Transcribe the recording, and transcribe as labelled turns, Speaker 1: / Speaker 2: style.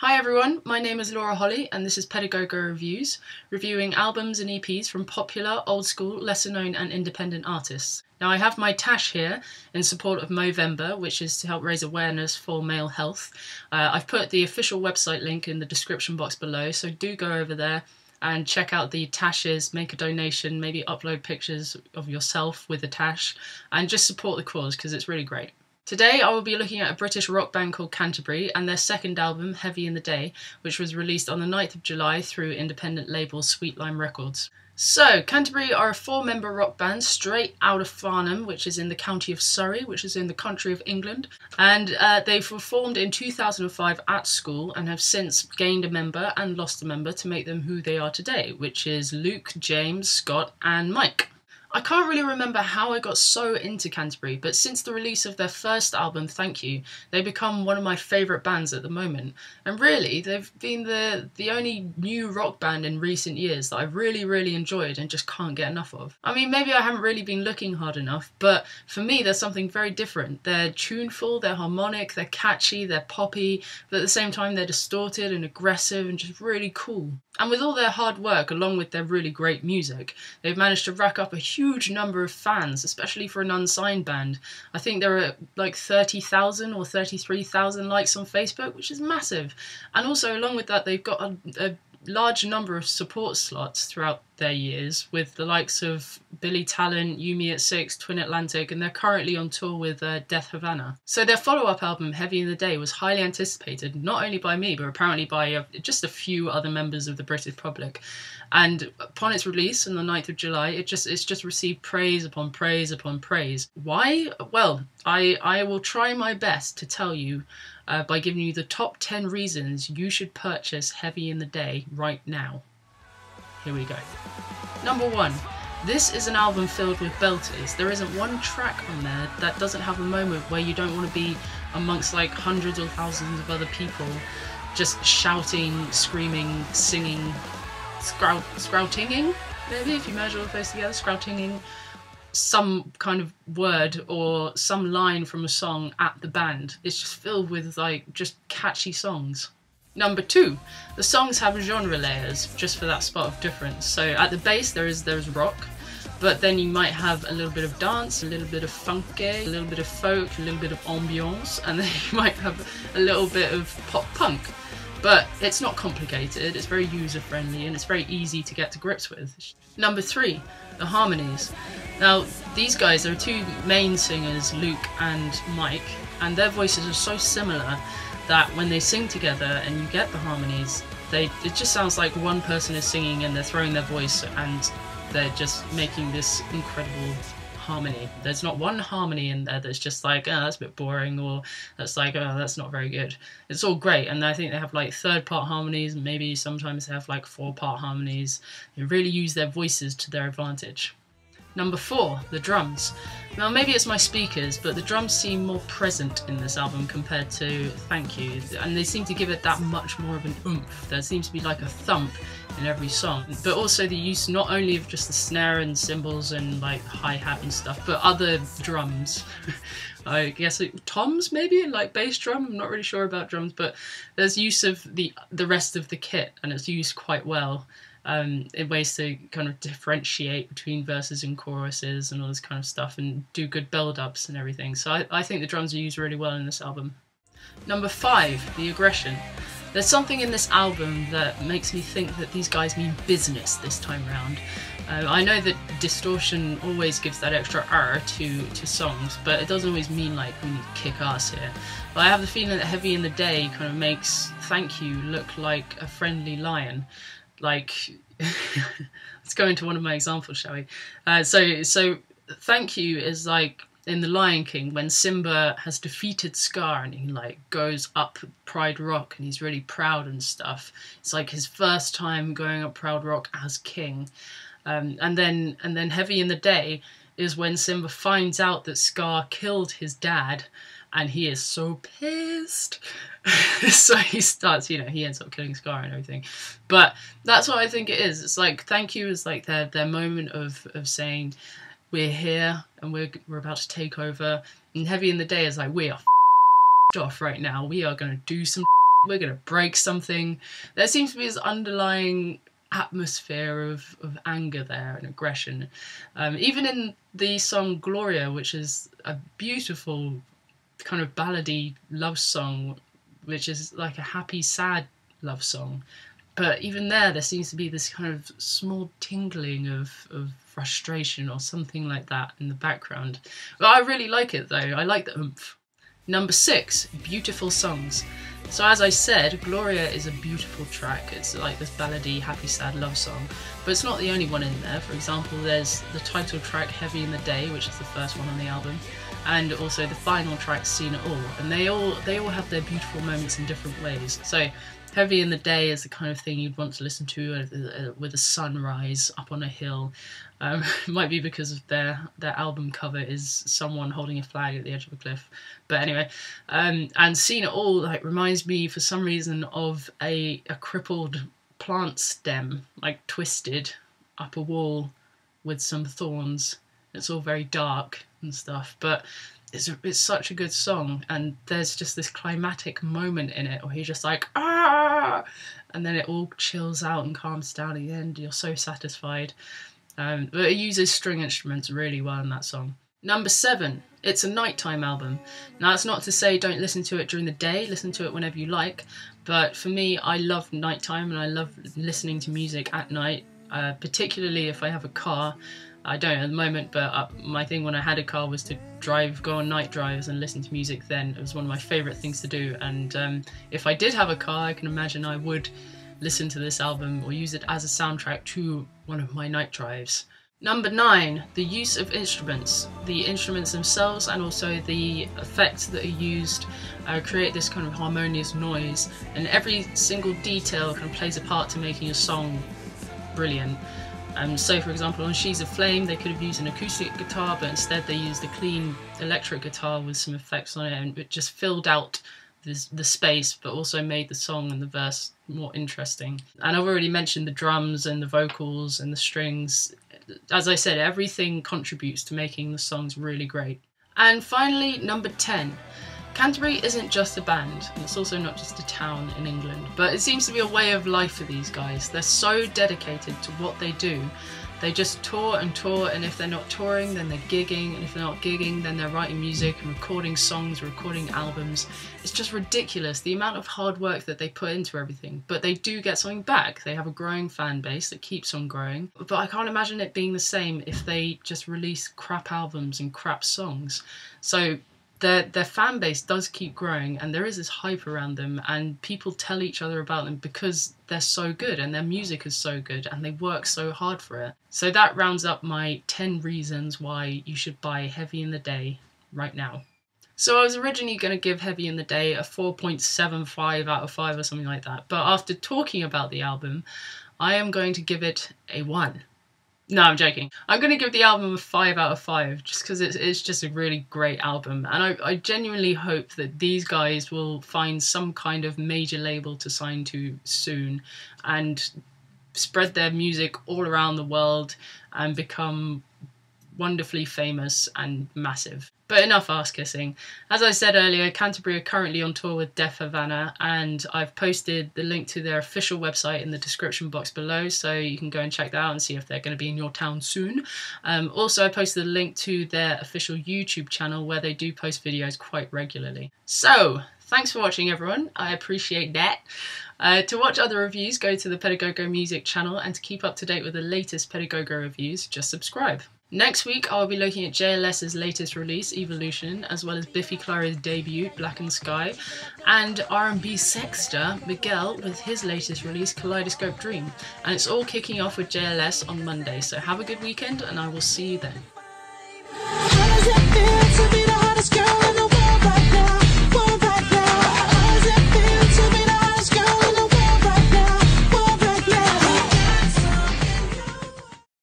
Speaker 1: Hi everyone, my name is Laura Holly and this is Pedagogo Reviews, reviewing albums and EPs from popular, old school, lesser known and independent artists. Now I have my tash here in support of Movember, which is to help raise awareness for male health. I've put the official website link in the description box below, so do go over there and check out the tashes, make a donation, maybe upload pictures of yourself with the tash, and just support the cause because it's really great. Today I will be looking at a British rock band called Canterbury and their second album, Heavy in the Day, which was released on the 9th of July through independent label Sweet Lime Records. So, Canterbury are a 4-member rock band straight out of Farnham, which is in the county of Surrey, which is in the country of England. And they were formed in 2005 at school and have since gained a member and lost a member to make them who they are today, which is Luke, James, Scott and Mike. I can't really remember how I got so into Canterbury, but since the release of their first album, Thank You, they've become one of my favourite bands at the moment. And really, they've been the only new rock band in recent years that I've really enjoyed and just can't get enough of. I mean, maybe I haven't really been looking hard enough, but for me there's something very different. They're tuneful, they're harmonic, they're catchy, they're poppy, but at the same time they're distorted and aggressive and just really cool. And with all their hard work, along with their really great music, they've managed to rack up a huge number of fans, especially for an unsigned band. I think there are like 30,000 or 33,000 likes on Facebook, which is massive. And also, along with that, they've got a large number of support slots throughout their years with the likes of Billy Talent, Yumi at Six, Twin Atlantic, and they're currently on tour with Death Havana. So their follow-up album, Heavy in the Day, was highly anticipated, not only by me, but apparently by just a few other members of the British public. And upon its release on the 9th of July, it's just received praise upon praise upon praise. Why? Well, I will try my best to tell you by giving you the top 10 reasons you should purchase Heavy in the Day right now. Here we go. Number 1. This is an album filled with belters. There isn't one track on there that doesn't have a moment where you don't want to be amongst like hundreds or thousands of other people just shouting, screaming, singing, scroutinging, maybe if you merge all of those together, scroutinging some kind of word or some line from a song at the band. It's just filled with like just catchy songs. Number 2, the songs have genre layers just for that spot of difference. So at the base there's rock, but then you might have a little bit of dance, a little bit of funky, a little bit of folk, a little bit of ambience, and then you might have a little bit of pop punk. But it's not complicated, it's very user-friendly and it's very easy to get to grips with. Number 3, the harmonies. Now, these guys, there are 2 main singers, Luke and Mike, and their voices are so similar that when they sing together and you get the harmonies, it just sounds like one person is singing and they're throwing their voice and they're just making this incredible harmony. There's not one harmony in there that's just like, oh, that's a bit boring, or that's like, oh, that's not very good. It's all great, and I think they have like 3rd-part harmonies, maybe sometimes they have like 4-part harmonies. They really use their voices to their advantage. Number 4, the drums. Now maybe it's my speakers, but the drums seem more present in this album compared to Thank You, and they seem to give it that much more of an oomph. There seems to be like a thump in every song, but also the use not only of just the snare and cymbals and like hi-hat and stuff, but other drums. I guess toms maybe, and like bass drum. I'm not really sure about drums, but there's use of the rest of the kit, and it's used quite well. In ways to kind of differentiate between verses and choruses and all this kind of stuff and do good build-ups and everything. So I think the drums are used really well in this album. Number 5, the aggression. There's something in this album that makes me think that these guys mean business this time round. I know that distortion always gives that extra R to songs, but it doesn't always mean like we need to kick ass here. But I have the feeling that Heavy in the Day kind of makes Thank You look like a friendly lion. Like, let's go into one of my examples, shall we? So Thank You is like in The Lion King when Simba has defeated Scar and he like goes up Pride Rock and he's really proud and stuff. It's like his first time going up Proud Rock as king. And then Heavy in the Day is when Simba finds out that Scar killed his dad, and he is so pissed. So he starts, he ends up killing Scar and everything. But that's what I think it is. It's like Thank You is like their moment of saying we're here and we're about to take over. And Heavy in the Day is like we are off right now. We are going to do some we're gonna break something. There seems to be this underlying atmosphere of anger there and aggression. Even in the song Gloria, which is a beautiful kind of ballady love song, which is like a happy, sad love song. But even there seems to be this kind of small tingling of frustration or something like that in the background. But I really like it though, I like the oomph. Number 6, beautiful songs. So as I said, Gloria is a beautiful track. It's like this ballady, happy, sad love song. But it's not the only one in there. For example, there's the title track, Heavy in the Day, which is the first one on the album. And also the final track, Seen It All. And they all have their beautiful moments in different ways. So Heavy in the Day is the kind of thing you'd want to listen to with a sunrise up on a hill. It might be because of their album cover is someone holding a flag at the edge of a cliff. But anyway, and Seen It All like reminds me for some reason of a crippled plant stem, like twisted up a wall with some thorns. It's all very dark and stuff, but it's such a good song, and there's just this climatic moment in it where you're just like, ah, and then it all chills out and calms down at the end. You're so satisfied. But it uses string instruments really well in that song. Number 7, it's a nighttime album. Now that's not to say don't listen to it during the day, listen to it whenever you like, but for me, I love nighttime and I love listening to music at night, particularly if I have a car. I don't at the moment, but my thing when I had a car was to go on night drives and listen to music then. It was one of my favourite things to do, and if I did have a car, I can imagine I would listen to this album or use it as a soundtrack to one of my night drives. Number 9, the use of instruments. The instruments themselves and also the effects that are used create this kind of harmonious noise, and every single detail kind of plays a part to making a song brilliant. So for example on She's a Flame they could have used an acoustic guitar, but instead they used a clean electric guitar with some effects on it, and it just filled out the space but also made the song and the verse more interesting. And I've already mentioned the drums and the vocals and the strings. As I said, everything contributes to making the songs really great. And finally, number 10. Canterbury isn't just a band, and it's also not just a town in England, but it seems to be a way of life for these guys. They're so dedicated to what they do. They just tour and tour, and if they're not touring, then they're gigging, and if they're not gigging, then they're writing music and recording songs, recording albums. It's just ridiculous, the amount of hard work that they put into everything, but they do get something back. They have a growing fan base that keeps on growing, but I can't imagine it being the same if they just release crap albums and crap songs. So their fan base does keep growing, and there is this hype around them, and people tell each other about them because they're so good and their music is so good and they work so hard for it. So that rounds up my 10 reasons why you should buy Heavy in the Day right now. So I was originally going to give Heavy in the Day a 4.75 out of 5 or something like that, but after talking about the album, I am going to give it a 1. No, I'm joking. I'm going to give the album a 5 out of 5 just because it's just a really great album, and I genuinely hope that these guys will find some kind of major label to sign to soon and spread their music all around the world and become wonderfully famous and massive. But enough ass kissing. As I said earlier, Canterbury are currently on tour with Def Havana, and I've posted the link to their official website in the description box below, so you can go and check that out and see if they're going to be in your town soon. Also, I posted a link to their official YouTube channel where they do post videos quite regularly. So, thanks for watching everyone, I appreciate that. To watch other reviews, go to the Pedagogo Music channel, and to keep up to date with the latest Pedagogo reviews, just subscribe. Next week I'll be looking at JLS's latest release, Evolution, as well as Biffy Clyro's debut, Black and Sky, and R&B sexter Miguel with his latest release, Kaleidoscope Dream. And it's all kicking off with JLS on Monday, so have a good weekend and I will see you then.